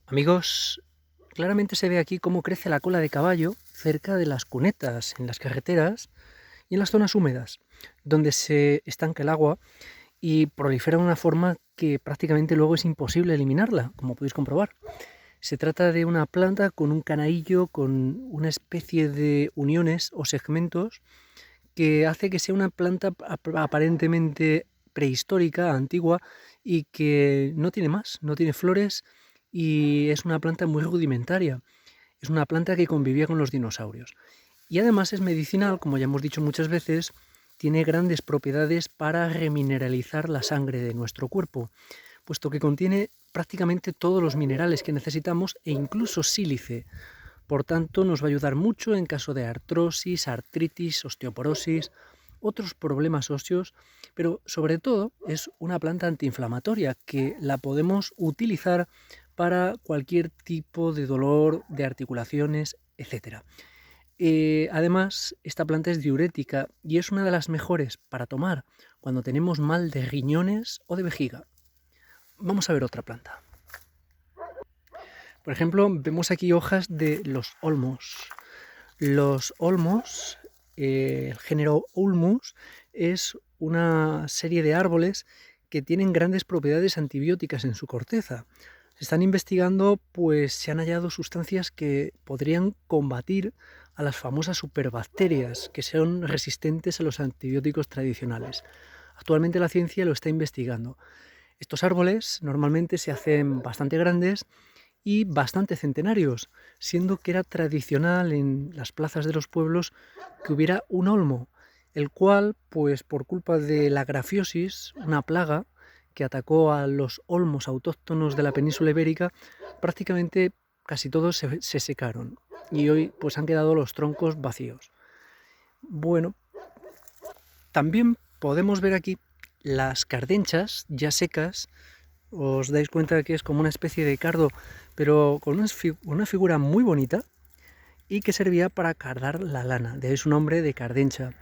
Amigos, claramente se ve aquí cómo crece la cola de caballo cerca de las cunetas, en las carreteras y en las zonas húmedas, donde se estanca el agua y prolifera de una forma que prácticamente luego es imposible eliminarla, como podéis comprobar. Se trata de una planta con un canalillo, con una especie de uniones o segmentos que hace que sea una planta aparentemente prehistórica, antigua, y que no tiene más, no tiene flores y es una planta muy rudimentaria. Es una planta que convivía con los dinosaurios. Y además es medicinal, como ya hemos dicho muchas veces, tiene grandes propiedades para remineralizar la sangre de nuestro cuerpo, puesto que contiene prácticamente todos los minerales que necesitamos e incluso sílice. Por tanto, nos va a ayudar mucho en caso de artrosis, artritis, osteoporosis, otros problemas óseos, pero sobre todo es una planta antiinflamatoria que la podemos utilizar para cualquier tipo de dolor de articulaciones, etc. Además, esta planta es diurética y es una de las mejores para tomar cuando tenemos mal de riñones o de vejiga. Vamos a ver otra planta. Por ejemplo, vemos aquí hojas de los olmos. Los olmos, el género Ulmus, es una serie de árboles que tienen grandes propiedades antibióticas en su corteza. Se están investigando, pues se han hallado sustancias que podrían combatir a las famosas superbacterias que son resistentes a los antibióticos tradicionales. Actualmente la ciencia lo está investigando. Estos árboles normalmente se hacen bastante grandes y bastante centenarios, siendo que era tradicional en las plazas de los pueblos que hubiera un olmo, el cual, pues por culpa de la grafiosis, una plaga que atacó a los olmos autóctonos de la península ibérica, prácticamente casi todos se secaron y hoy pues han quedado los troncos vacíos. Bueno, también podemos ver aquí las cardenchas ya secas. Os dais cuenta de que es como una especie de cardo, pero con una figura muy bonita y que servía para cardar la lana, de ahí su nombre de cardencha.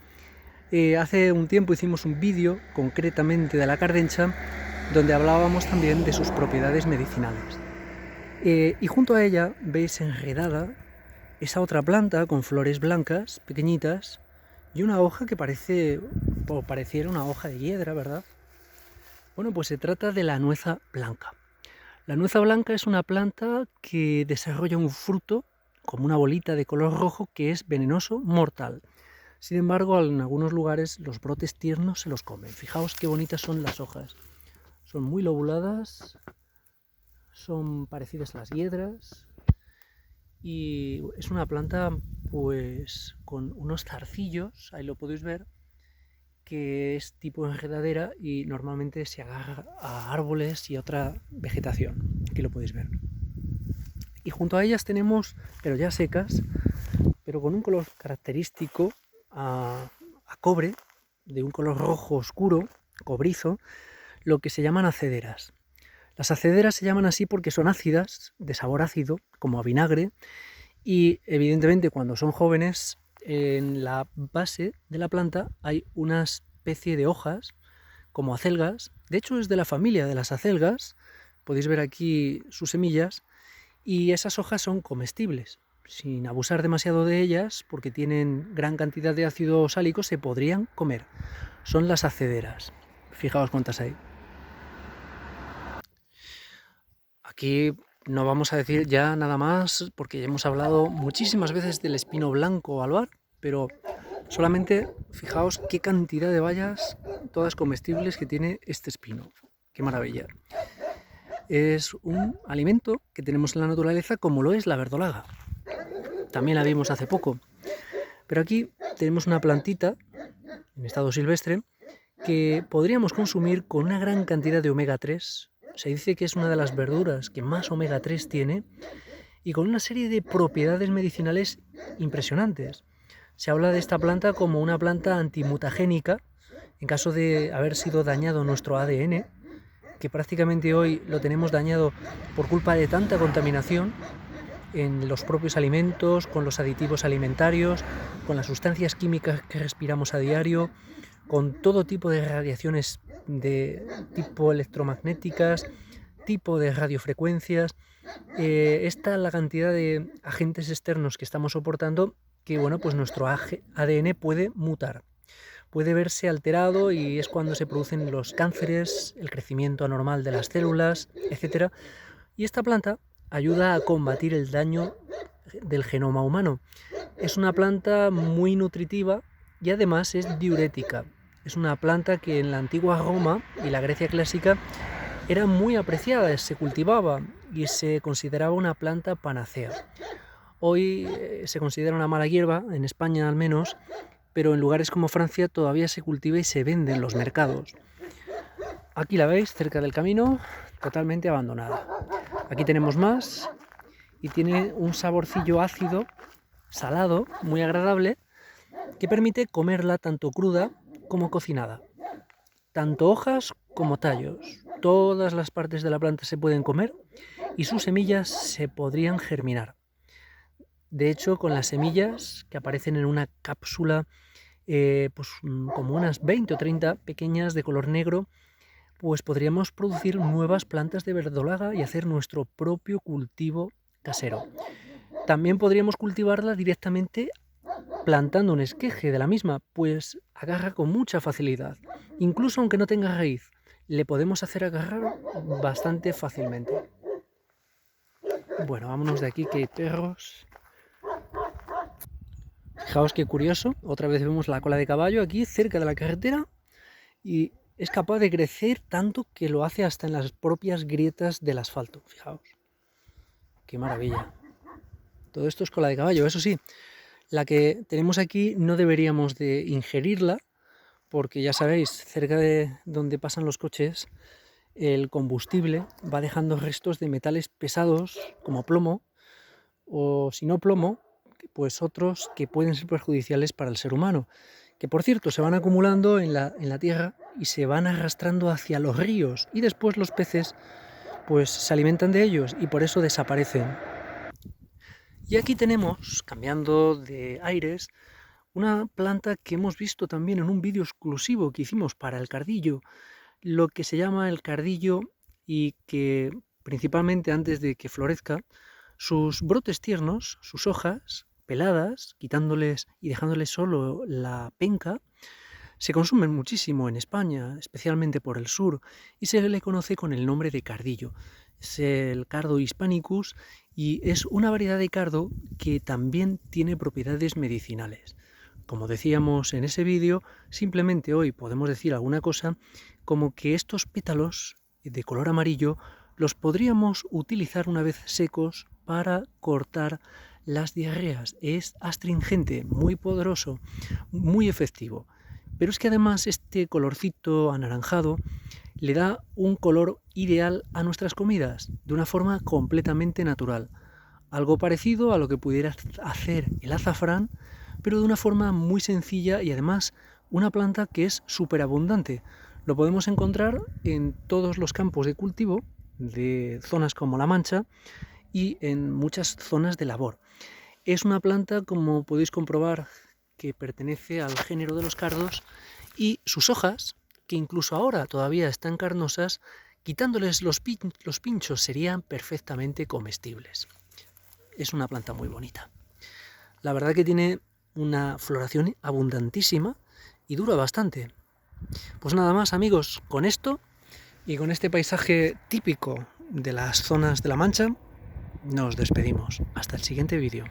Hace un tiempo hicimos un vídeo concretamente de la cardencha donde hablábamos también de sus propiedades medicinales. Y junto a ella veis enredada esa otra planta con flores blancas, pequeñitas, y una hoja que pareciera una hoja de hiedra, ¿verdad? Bueno, pues se trata de la nueza blanca. La nueza blanca es una planta que desarrolla un fruto como una bolita de color rojo que es venenoso, mortal. Sin embargo, en algunos lugares los brotes tiernos se los comen. Fijaos qué bonitas son las hojas. Son muy lobuladas, son parecidas a las hiedras y es una planta pues con unos zarcillos, ahí lo podéis ver, que es tipo enredadera y normalmente se agarra a árboles y otra vegetación. Aquí lo podéis ver. Y junto a ellas tenemos, pero ya secas, pero con un color característico a cobre, de un color rojo oscuro, cobrizo, lo que se llaman acederas. Las acederas se llaman así porque son ácidas, de sabor ácido, como a vinagre, y evidentemente cuando son jóvenes, en la base de la planta hay una especie de hojas, como acelgas. De hecho es de la familia de las acelgas, podéis ver aquí sus semillas, y esas hojas son comestibles. Sin abusar demasiado de ellas, porque tienen gran cantidad de ácido sálico, se podrían comer. Son las acederas. Fijaos cuántas hay. Aquí no vamos a decir ya nada más, porque ya hemos hablado muchísimas veces del espino blanco albar, pero solamente fijaos qué cantidad de bayas, todas comestibles, que tiene este espino. Qué maravilla. Es un alimento que tenemos en la naturaleza como lo es la verdolaga. También la vimos hace poco. Pero aquí tenemos una plantita en estado silvestre que podríamos consumir con una gran cantidad de omega 3. Se dice que es una de las verduras que más omega 3 tiene y con una serie de propiedades medicinales impresionantes. Se habla de esta planta como una planta antimutagénica en caso de haber sido dañado nuestro ADN, que prácticamente hoy lo tenemos dañado por culpa de tanta contaminación en los propios alimentos, con los aditivos alimentarios, con las sustancias químicas que respiramos a diario, con todo tipo de radiaciones de tipo electromagnéticas, tipo de radiofrecuencias. esta la cantidad de agentes externos que estamos soportando, que bueno, pues nuestro ADN puede mutar, puede verse alterado, y es cuando se producen los cánceres, el crecimiento anormal de las células, etcétera. Y esta planta ayuda a combatir el daño del genoma humano. Es una planta muy nutritiva y además es diurética. Es una planta que en la antigua Roma y la Grecia clásica era muy apreciada, se cultivaba y se consideraba una planta panacea. Hoy se considera una mala hierba, en España al menos, pero en lugares como Francia todavía se cultiva y se vende en los mercados. Aquí la veis, cerca del camino, totalmente abandonada. Aquí tenemos más y tiene un saborcillo ácido, salado, muy agradable, que permite comerla tanto cruda como cocinada. Tanto hojas como tallos. Todas las partes de la planta se pueden comer y sus semillas se podrían germinar. De hecho, con las semillas que aparecen en una cápsula, pues como unas 20 o 30 pequeñas de color negro, pues podríamos producir nuevas plantas de verdolaga y hacer nuestro propio cultivo casero. También podríamos cultivarla directamente plantando un esqueje de la misma, pues agarra con mucha facilidad. Incluso aunque no tenga raíz, le podemos hacer agarrar bastante fácilmente. Bueno, vámonos de aquí que hay perros. Fijaos qué curioso, otra vez vemos la cola de caballo aquí cerca de la carretera y es capaz de crecer tanto que lo hace hasta en las propias grietas del asfalto. Fijaos, qué maravilla. Todo esto es cola de caballo, eso sí. La que tenemos aquí no deberíamos de ingerirla porque ya sabéis, cerca de donde pasan los coches, el combustible va dejando restos de metales pesados como plomo, o si no plomo, pues otros que pueden ser perjudiciales para el ser humano, que por cierto se van acumulando en la tierra y se van arrastrando hacia los ríos, y después los peces pues se alimentan de ellos y por eso desaparecen. Y aquí tenemos, cambiando de aires, una planta que hemos visto también en un vídeo exclusivo que hicimos para el cardillo, lo que se llama el cardillo, y que principalmente antes de que florezca, sus brotes tiernos, sus hojas peladas, quitándoles y dejándoles solo la penca, se consumen muchísimo en España, especialmente por el sur, y se le conoce con el nombre de cardillo. Es el Cardo hispanicus y es una variedad de cardo que también tiene propiedades medicinales. Como decíamos en ese vídeo, simplemente hoy podemos decir alguna cosa como que estos pétalos de color amarillo los podríamos utilizar una vez secos para cortar las diarreas. Es astringente, muy poderoso, muy efectivo. Pero es que además este colorcito anaranjado le da un color ideal a nuestras comidas, de una forma completamente natural. Algo parecido a lo que pudiera hacer el azafrán, pero de una forma muy sencilla y además una planta que es súper abundante. Lo podemos encontrar en todos los campos de cultivo de zonas como La Mancha y en muchas zonas de labor. Es una planta, como podéis comprobar, que pertenece al género de los cardos, y sus hojas, que incluso ahora todavía están carnosas, quitándoles los pinchos serían perfectamente comestibles. Es una planta muy bonita. La verdad que tiene una floración abundantísima y dura bastante. Pues nada más, amigos, con esto y con este paisaje típico de las zonas de La Mancha, nos despedimos. Hasta el siguiente vídeo.